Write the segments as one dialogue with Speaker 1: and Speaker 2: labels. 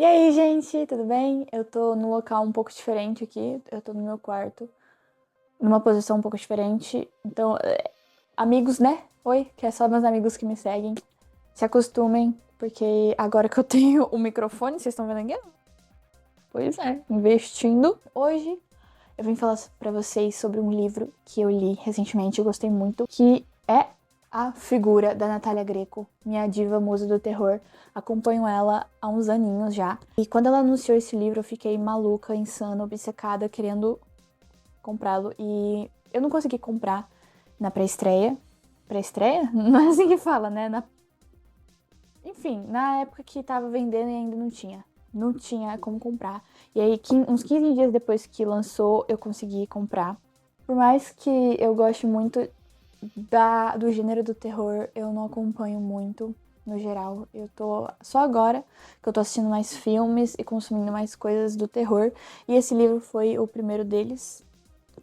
Speaker 1: E aí, gente, tudo bem? Eu tô num local um pouco diferente aqui. Eu tô no meu quarto, numa posição um pouco diferente. Então, amigos, né? Oi, que é só meus amigos que me seguem. Se acostumem, porque agora que eu tenho o microfone, vocês estão vendo aqui? Pois é, investindo. Hoje eu vim falar pra vocês sobre um livro que eu li recentemente, eu gostei muito, que é A Figura, da Natália Greco, minha diva musa do terror. Acompanho ela há uns aninhos já. E quando ela anunciou esse livro, eu fiquei maluca, insana, obcecada, querendo comprá-lo. E eu não consegui comprar na pré-estreia. Pré-estreia? Não é assim que fala, né? Enfim, na época que tava vendendo e ainda não tinha. Não tinha como comprar. E aí, uns 15 dias depois que lançou, eu consegui comprar. Por mais que eu goste muito do gênero do terror, eu não acompanho muito, no geral. Eu tô só agora que eu tô assistindo mais filmes e consumindo mais coisas do terror. E esse livro foi o primeiro deles,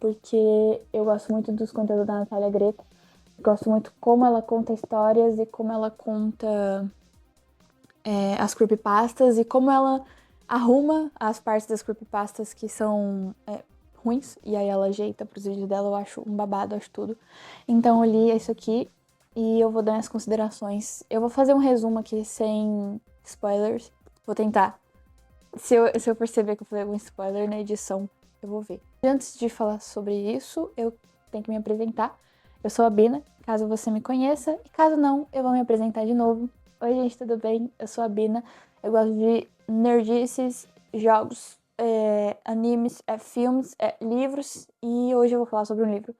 Speaker 1: porque eu gosto muito dos conteúdos da Natália Greco. Gosto muito como ela conta histórias e como ela conta as creepypastas e como ela arruma as partes das creepypastas que são ruins, e aí ela ajeita pros vídeos dela. Eu acho um babado, acho tudo. Então eu li isso aqui e eu vou dar minhas considerações. Eu vou fazer um resumo aqui sem spoilers. Vou tentar. Se eu perceber que eu falei algum spoiler na edição, eu vou ver. E antes de falar sobre isso, eu tenho que me apresentar. Eu sou a Bina, caso você me conheça, e caso não, eu vou me apresentar de novo. Oi, gente, tudo bem? Eu sou a Bina. Eu gosto de nerdices, jogos, animes, filmes, livros, e hoje eu vou falar sobre um livro.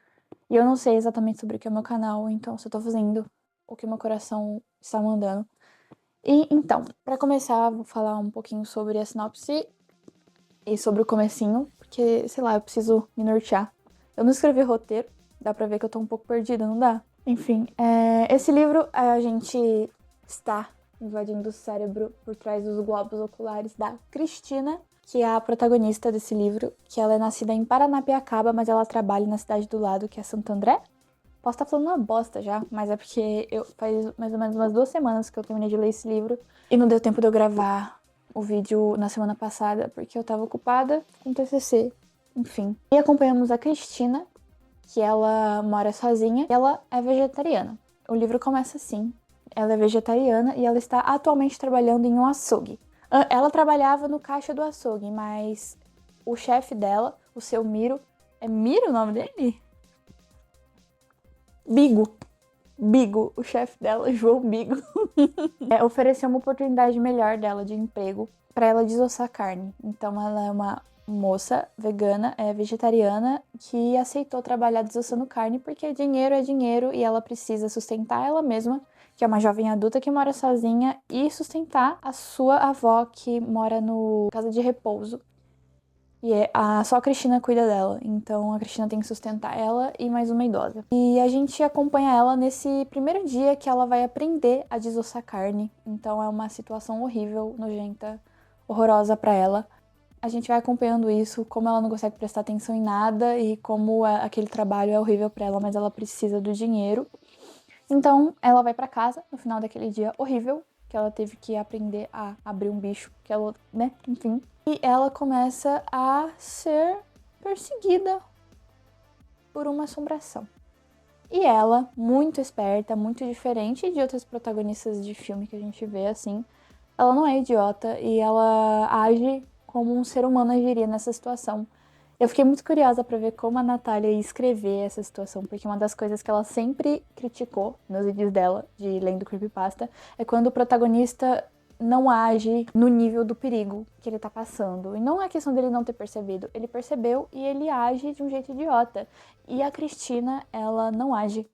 Speaker 1: E eu não sei exatamente sobre o que é o meu canal, então só tô fazendo o que meu coração está mandando. E então, pra começar, vou falar um pouquinho sobre a sinopse e sobre o comecinho, porque, sei lá, eu preciso me nortear. Eu não escrevi roteiro, dá pra ver que eu tô um pouco perdida, não dá? Enfim, esse livro a gente está invadindo o cérebro por trás dos globos oculares da Cristina, que é a protagonista desse livro, que ela é nascida em Paranapiacaba, mas ela trabalha na cidade do lado, que é Santo André. Posso estar falando uma bosta já, mas é porque faz mais ou menos umas 2 semanas que eu terminei de ler esse livro e não deu tempo de eu gravar o vídeo na semana passada, porque eu tava ocupada com o TCC, enfim. E acompanhamos a Cristina, que ela mora sozinha e ela é vegetariana. O livro começa assim: ela é vegetariana e ela está atualmente trabalhando em um açougue. Ela trabalhava no caixa do açougue, mas o chefe dela, o seu Miro, é Miro o nome dele? Bigo, o chefe dela, João Bigo, ofereceu uma oportunidade melhor dela de emprego para ela desossar carne. Então ela é uma moça vegana, vegetariana, que aceitou trabalhar desossando carne porque dinheiro é dinheiro e ela precisa sustentar ela mesma, que é uma jovem adulta que mora sozinha, e sustentar a sua avó que mora no casa de repouso. E só a Cristina cuida dela, então a Cristina tem que sustentar ela e mais uma idosa. E a gente acompanha ela nesse primeiro dia que ela vai aprender a desossar carne. Então é uma situação horrível, nojenta, horrorosa pra ela. A gente vai acompanhando isso, como ela não consegue prestar atenção em nada e como aquele trabalho é horrível pra ela, mas ela precisa do dinheiro. Então ela vai pra casa no final daquele dia horrível, que ela teve que aprender a abrir um bicho, que ela, né, enfim. E ela começa a ser perseguida por uma assombração. E ela, muito esperta, muito diferente de outras protagonistas de filme que a gente vê, assim, ela não é idiota e ela age como um ser humano agiria nessa situação. Eu fiquei muito curiosa pra ver como a Natália ia escrever essa situação, porque uma das coisas que ela sempre criticou nos vídeos dela, de lendo creepypasta, é quando o protagonista não age no nível do perigo que ele tá passando. E não é questão dele não ter percebido, ele percebeu e ele age de um jeito idiota. E a Cristina, ela não age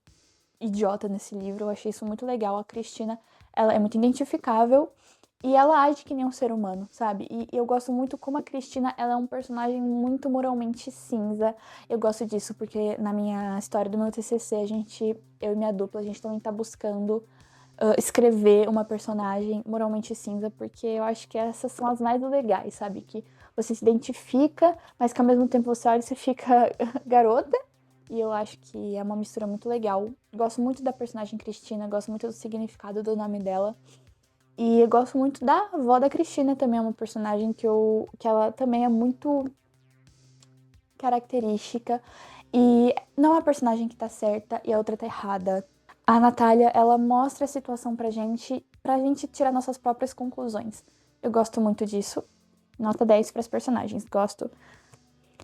Speaker 1: idiota nesse livro, eu achei isso muito legal. A Cristina, ela é muito identificável e ela age que nem um ser humano, sabe? E eu gosto muito como a Cristina, ela é um personagem muito moralmente cinza. Eu gosto disso porque na minha história do meu TCC, eu e minha dupla, a gente também tá buscando escrever uma personagem moralmente cinza, porque eu acho que essas são as mais legais, sabe? Que você se identifica, mas que ao mesmo tempo você olha e você fica garota. E eu acho que é uma mistura muito legal. Gosto muito da personagem Cristina, gosto muito do significado do nome dela. E eu gosto muito da avó da Cristina também, é uma personagem que ela também é muito característica. E não é uma personagem que tá certa e a outra tá errada. A Natália, ela mostra a situação pra gente tirar nossas próprias conclusões. Eu gosto muito disso. Nota 10 para as personagens. Gosto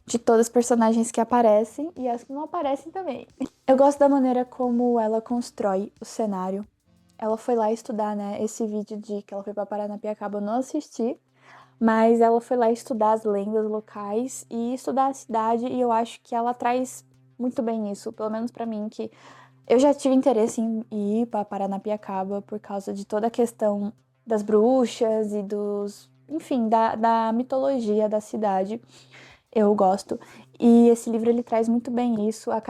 Speaker 1: de todas as personagens que aparecem e as que não aparecem também. Eu gosto da maneira como ela constrói o cenário. Ela foi lá estudar, né? Esse vídeo de que ela foi pra Paranapiacaba eu não assisti, mas ela foi lá estudar as lendas locais e estudar a cidade, e eu acho que ela traz muito bem isso, pelo menos pra mim, que eu já tive interesse em ir pra Paranapiacaba por causa de toda a questão das bruxas e enfim, da mitologia da cidade. Eu gosto. E esse livro ele traz muito bem isso. A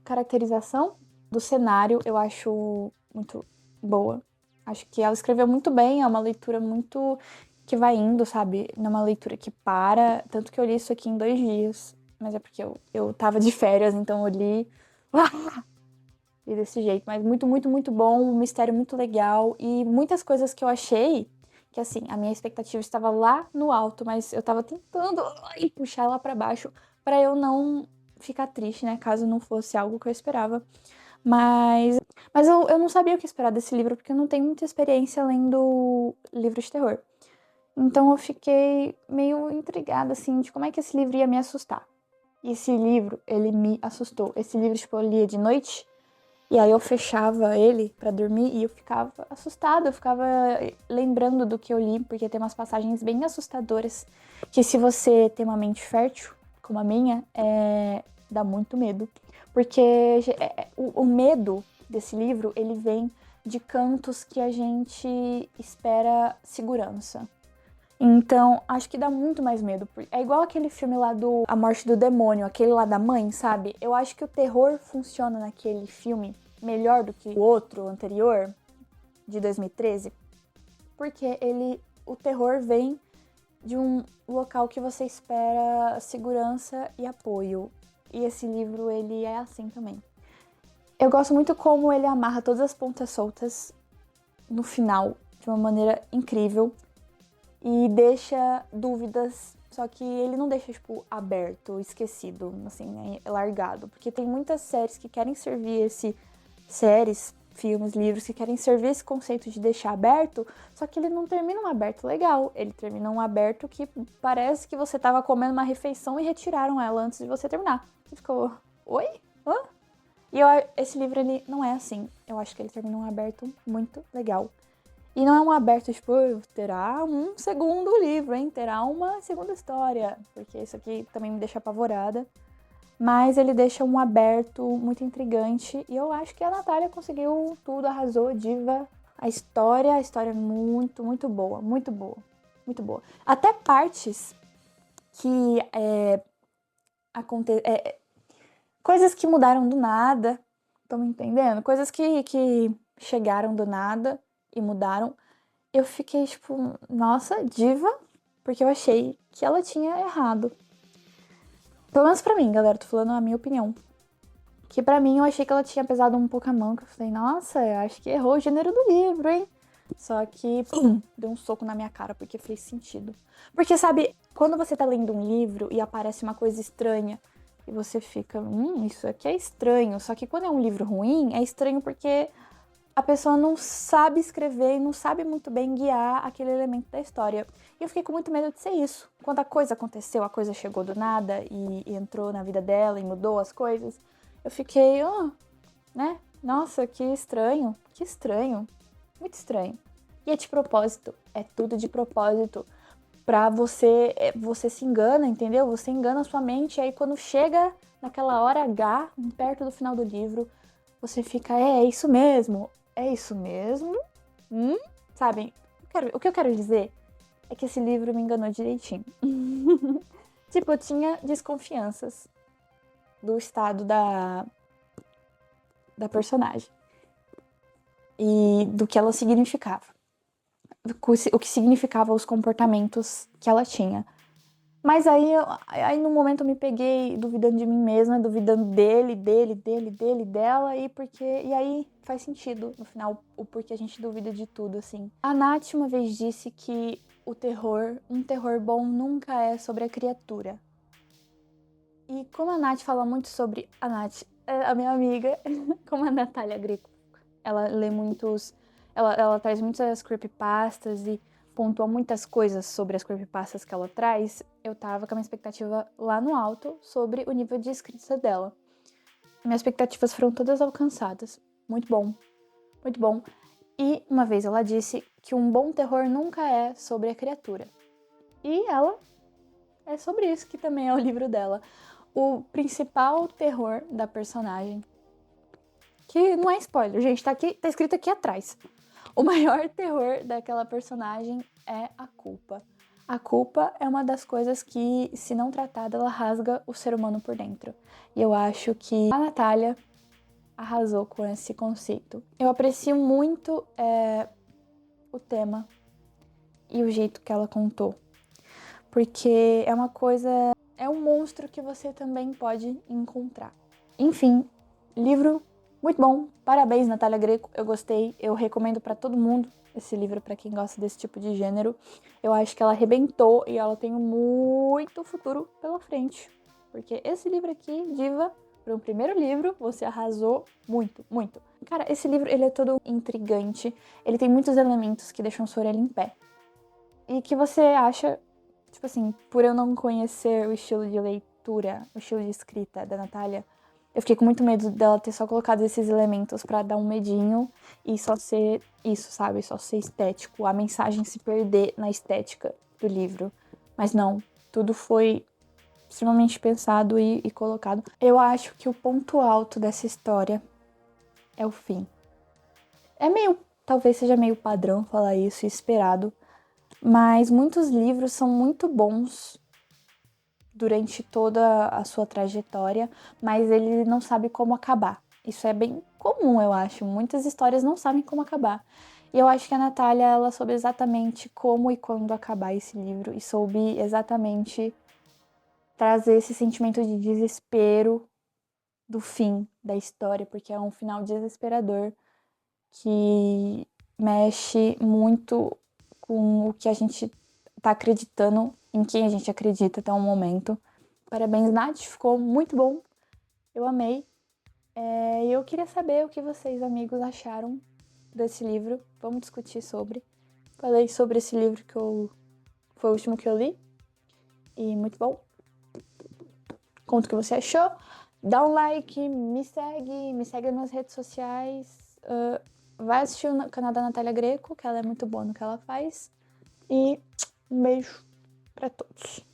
Speaker 1: caracterização do cenário eu acho muito boa. Acho que ela escreveu muito bem, é uma leitura muito que vai indo, sabe? Não é uma leitura que para. Tanto que eu li isso aqui em 2 dias. Mas é porque eu tava de férias, então eu li. E desse jeito. Mas muito, muito, muito bom. Um mistério muito legal. E muitas coisas que eu achei que, assim, a minha expectativa estava lá no alto, mas eu tava tentando puxar ela pra baixo pra eu não ficar triste, né? Caso não fosse algo que eu esperava. Mas, mas eu não sabia o que esperar desse livro, porque eu não tenho muita experiência lendo livros de terror. Então eu fiquei meio intrigada, assim, de como é que esse livro ia me assustar. E esse livro, ele me assustou. Esse livro, tipo, eu lia de noite, e aí eu fechava ele pra dormir e eu ficava assustada, eu ficava lembrando do que eu li, porque tem umas passagens bem assustadoras, que se você tem uma mente fértil, como a minha, dá muito medo. Porque o medo desse livro, ele vem de cantos que a gente espera segurança. Então, acho que dá muito mais medo. É igual aquele filme lá do A Morte do Demônio, aquele lá da mãe, sabe? Eu acho que o terror funciona naquele filme melhor do que o outro anterior, de 2013, porque o terror vem de um local que você espera segurança e apoio. E esse livro, ele é assim também. Eu gosto muito como ele amarra todas as pontas soltas no final, de uma maneira incrível. E deixa dúvidas, só que ele não deixa, tipo, aberto, esquecido, assim, largado. Porque tem muitas séries que querem servir séries, filmes, livros, que querem servir esse conceito de deixar aberto, só que ele não termina um aberto legal. Ele termina um aberto que parece que você tava comendo uma refeição e retiraram ela antes de você terminar. Você ficou, oi? Hã? E esse livro, ele não é assim. Eu acho que ele termina um aberto muito legal. E não é um aberto, tipo, terá um segundo livro, hein? Terá uma segunda história. Porque isso aqui também me deixa apavorada. Mas ele deixa um aberto muito intrigante. E eu acho que a Natália conseguiu tudo, arrasou, diva. A história é muito, muito boa. Muito boa. Muito boa. Até partes que coisas que mudaram do nada. Estão me entendendo? Coisas que chegaram do nada e mudaram. Eu fiquei tipo, nossa, diva, porque eu achei que ela tinha errado. Pelo menos pra mim, galera, tô falando a minha opinião. Que pra mim eu achei que ela tinha pesado um pouco a mão, que eu falei, nossa, eu acho que errou o gênero do livro, hein? Só que, pum, deu um soco na minha cara, porque fez sentido. Porque, sabe, quando você tá lendo um livro e aparece uma coisa estranha, e você fica, isso aqui é estranho. Só que quando é um livro ruim, é estranho porque a pessoa não sabe escrever e não sabe muito bem guiar aquele elemento da história. E eu fiquei com muito medo de ser isso. Quando a coisa aconteceu, a coisa chegou do nada e entrou na vida dela e mudou as coisas, eu fiquei, né? Nossa, que estranho. Que estranho. Muito estranho. E é de propósito. É tudo de propósito. Pra você se engana, entendeu? Você engana a sua mente, e aí quando chega naquela hora H, perto do final do livro, você fica, é isso mesmo. É isso mesmo? Sabe? O que eu quero dizer é que esse livro me enganou direitinho. Tipo, eu tinha desconfianças do estado da personagem. E do que ela significava. O que significava os comportamentos que ela tinha. Mas aí no momento eu me peguei duvidando de mim mesma, duvidando dele, dela, e aí faz sentido, no final, o porquê a gente duvida de tudo, assim. A Nath uma vez disse que um terror bom nunca é sobre a criatura. E como a Nath fala muito sobre... A Nath, a minha amiga, como a Natália Greco, ela lê muitos... Ela traz muitas creepypastas e pontua muitas coisas sobre as creepypastas que ela traz. Eu tava com a minha expectativa lá no alto sobre o nível de escrita dela. Minhas expectativas foram todas alcançadas. Muito bom, muito bom. E uma vez ela disse que um bom terror nunca é sobre a criatura. E ela é sobre isso que também é o livro dela. O principal terror da personagem, que não é spoiler, gente, tá escrito aqui atrás. O maior terror daquela personagem é a culpa. A culpa é uma das coisas que, se não tratada, ela rasga o ser humano por dentro. E eu acho que a Natália arrasou com esse conceito. Eu aprecio muito o tema e o jeito que ela contou. Porque é um monstro que você também pode encontrar. Enfim, livro muito bom. Parabéns, Natália Greco. Eu gostei. Eu recomendo pra todo mundo esse livro, pra quem gosta desse tipo de gênero. Eu acho que ela arrebentou e ela tem muito futuro pela frente. Porque esse livro aqui, Diva, para um primeiro livro, você arrasou muito, muito. Cara, esse livro, ele é todo intrigante. Ele tem muitos elementos que deixam sua orelha em pé. E que você acha, tipo assim, por eu não conhecer o estilo de leitura, o estilo de escrita da Natália, eu fiquei com muito medo dela ter só colocado esses elementos pra dar um medinho e só ser isso, sabe? Só ser estético, a mensagem se perder na estética do livro. Mas não, tudo foi extremamente pensado e colocado. Eu acho que o ponto alto dessa história é o fim. Talvez seja meio padrão falar isso e esperado, mas muitos livros são muito bons durante toda a sua trajetória, mas ele não sabe como acabar. Isso é bem comum, eu acho. Muitas histórias não sabem como acabar. E eu acho que a Natália, ela soube exatamente como e quando acabar esse livro e soube exatamente trazer esse sentimento de desespero do fim da história, porque é um final desesperador que mexe muito com o que a gente tá acreditando, em quem a gente acredita até o momento. Parabéns, Nath, ficou muito bom. Eu amei. E eu queria saber o que vocês, amigos, acharam desse livro. Vamos discutir sobre. Falei sobre esse livro foi o último que eu li. E muito bom. Conta o que você achou. Dá um like, me segue nas redes sociais. Vai assistir o canal da Natália Greco, que ela é muito boa no que ela faz. E um beijo pra todos.